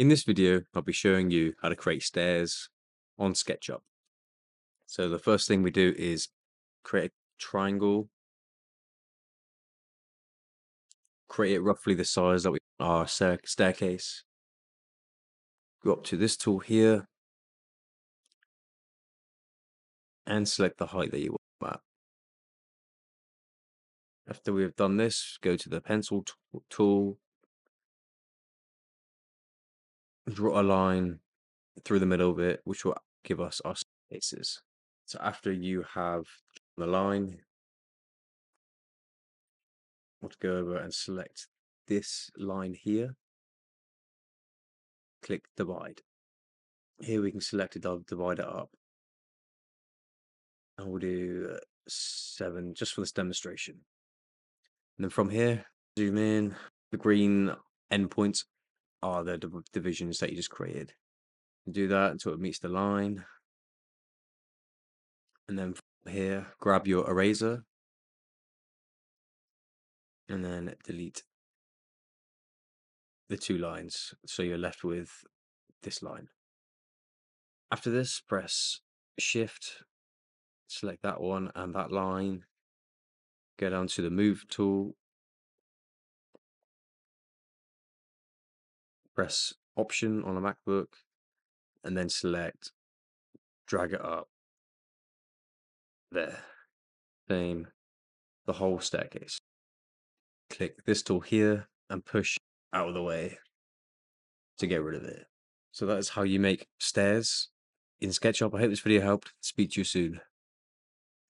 In this video, I'll be showing you how to create stairs on SketchUp. So the first thing we do is create a triangle, create it roughly the size that we our staircase. Go up to this tool here and select the height that you want. After we have done this, go to the pencil tool, draw a line through the middle of it, which will give us our staircases. So after you have the line, we'll go over and select this line here. Click divide. Here we can select it, divide it up. And we'll do 7 just for this demonstration. And then from here, zoom in. The green endpoints are the divisions that you just created. Do that until it meets the line. And then from here, grab your eraser and then delete the 2 lines. So you're left with this line. After this, press Shift, select that one and that line. Go down to the Move tool. Press Option on a MacBook and then select, drag it up there. Same, the whole staircase. Click this tool here and push out of the way to get rid of it. So that is how you make stairs in SketchUp. I hope this video helped. Speak to you soon.